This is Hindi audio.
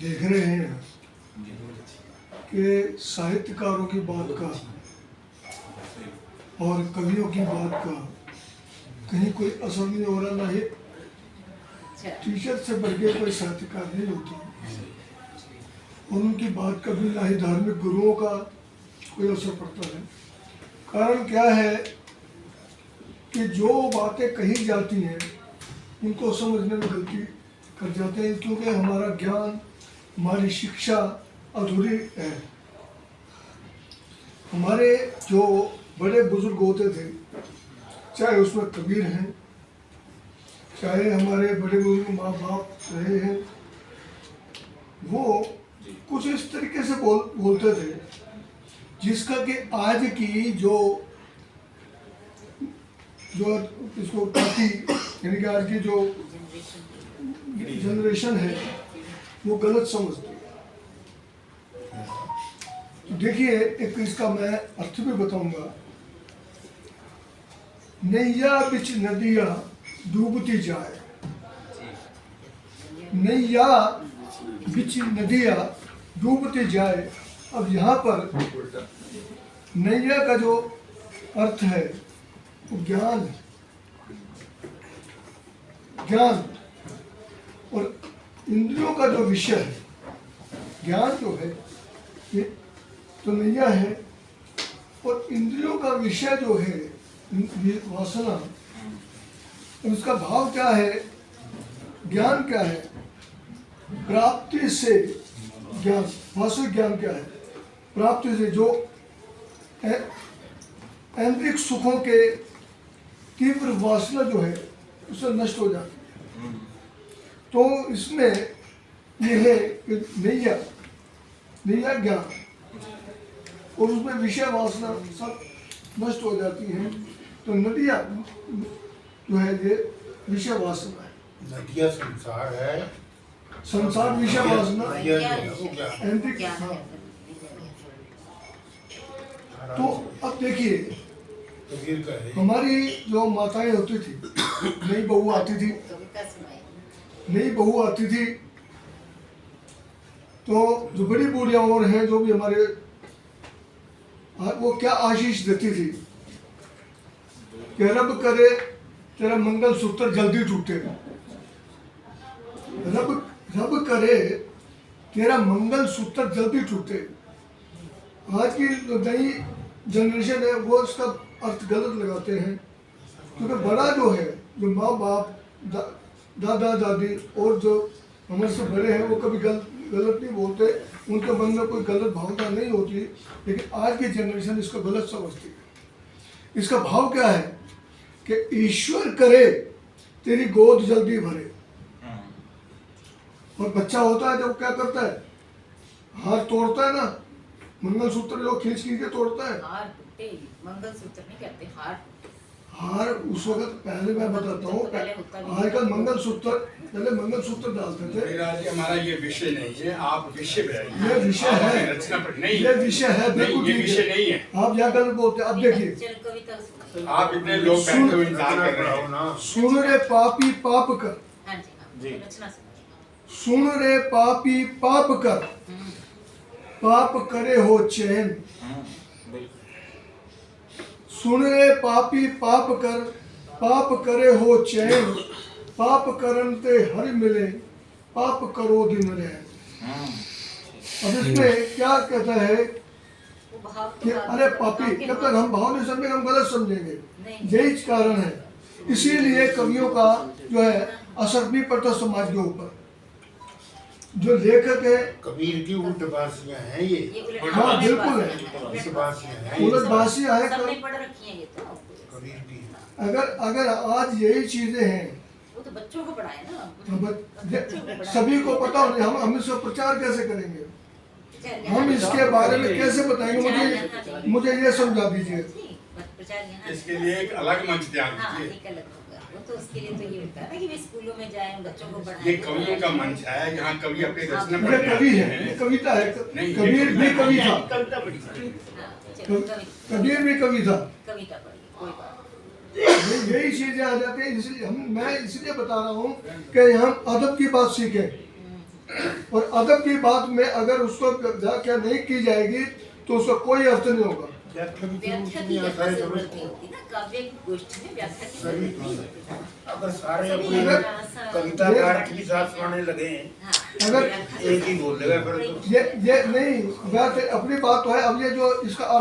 देख रहे हैं कि साहित्यकारों की बात का और कवियों की बात का कहीं कोई असर नहीं हो रहा, ना ही टीचर से बढ़ के कोई साहित्यकार नहीं होता और उनकी बात का भी ना ही धार्मिक गुरुओं का कोई असर पड़ता है। कारण क्या है कि जो बातें कही जाती हैं उनको समझने में गलती कर जाते हैं, क्योंकि हमारा ज्ञान, हमारी शिक्षा अधूरी है। हमारे जो बड़े बुजुर्ग होते थे, चाहे उसमें कबीर हैं, चाहे हमारे बड़े बुजुर्ग माँ बाप रहे हैं, वो कुछ इस तरीके से बोलते थे जिसका कि आज की जो इसको पार्टी यानी कि आज की जो जनरेशन है वो गलत समझती है। तो देखिए, एक इसका मैं अर्थ भी बताऊंगा। नैया बिच नदिया डूबती जाए, नैया बिच नदिया डूबती जाए। अब यहाँ पर नैया का जो अर्थ है वो ज्ञान है, ज्ञान। और इंद्रियों का जो विषय है, ज्ञान जो है ये तो नैया है, और इंद्रियों का विषय जो है वासना, उसका भाव क्या है, ज्ञान क्या है, प्राप्ति से ज्ञान, वास्तविक ज्ञान क्या है, प्राप्ति से जो ऐन्द्रिक सुखों के तीव्र वासना जो है उससे नष्ट हो जाती है। तो इसमें ये है कि नैया, नैया ज्ञान, और उसमें विषय वासना सब नष्ट हो जाती है। तो नदिया जो है ये विषय वासना है, नदिया संसार है, संसार विषय वासना ऐन्द्रिक। हाँ, तो अब देखिए, हमारी जो माताएं होती थी, नई बहू आती थी, नई बहू आती थी, तो जो बड़ी बूढ़ियां और हैं जो भी हमारे, वो क्या आशीष देती थी कि रब करे तेरा मंगल सूत्र जल्दी टूटे, रब करे तेरा मंगल सूत्र जल्दी टूटे। आज की जो नई जनरेशन है वो इसका अर्थ गलत लगाते हैं, क्योंकि बड़ा जो है, जो माँ बाप, दादा दादी और जो हमारे से बड़े हैं वो कभी गलत नहीं बोलते, उनके मन में कोई गलत भावना नहीं होती। लेकिन आज की जनरेशन इसको गलत समझती है। इसका भाव क्या है कि ईश्वर करे तेरी गोद जल्दी भरे। और बच्चा होता है जब क्या करता है, हाथ तोड़ता है ना, मंगलसूत्र जो खींच के तोड़ता है, मंगलसूत्र नहीं कहते, हार उस वक्त पहले मैं बताता हूँ, आजकल मंगलसूत्र, पहले मंगलसूत्र डालते थे। हमारा ये विषय नहीं है, आप विषय बताइए। ये विषय है, ये विषय है, बिल्कुल ये विषय नहीं है। आप यहाँ गलत बोलते हैं। अब देखिए, आप इतने लोग बैठे हुए इंतजार कर रहे हो, सुन रे पापी पाप कर, सुन रे पापी पाप कर, पाप करे हो चैन। सुन रे पापी पाप कर, पाप करे हो चैन, पाप करन ते हरि मिले, पाप करो दिन रैन। अब इसमें क्या कहता है कि अरे पापी, जब तक हम भाव नहीं समझेंगे हम गलत समझेंगे, यही कारण है। इसीलिए कवियों का जो है असर नहीं पड़ता समाज के ऊपर। जो लेखक है, कबीर की उल्टबासियां हैं ये। हाँ बिल्कुल है, उलटबासियां है कबीर की। अगर आज यही चीजें हैं, वो तो बच्चों को पढ़ाए ना, सभी को पता हो, हम इसका प्रचार कैसे करेंगे, हम इसके बारे में कैसे बताएंगे, मुझे ये समझा दीजिए। इसके लिए एक अलग मंच तैयार कीजिए। तो उसके लिए तो ये होता है ना कि वे स्कूलों में जाएं, बच्चों को पढ़ाएं। ये कवियों का मंच है, यहाँ कवि अपने रचना ये कवि है, ये कविता है। कबीर भी कवि था, कबीर भी कवि था। कविता पढ़ी, कोई बात। यही चीजें आ जाती हैं, इसलिए मैं इसलिए बता रहा हूँ कि हम अदब की बात सीखें। और अदब की बात में अगर उसको व्याख्या नहीं की जाएगी तो उसका कोई अर्थ नहीं होगा। व्याख्या की व्याख्या जरूरत की नहीं आता यहाँ है जरूरत तो नहीं होती ना, काव्य की गोष्ठी में व्याख्या की सही जरूरत नहीं होती। अगर सारे सभी अपनी ऐसा- कविता का अर्थ भी साथ सुनाने लगे हाँ, अगर व्याख्या एक ही बोल देगा फिर तो ये नहीं बात अपनी बात तो है। अब ये जो इसका अर्थ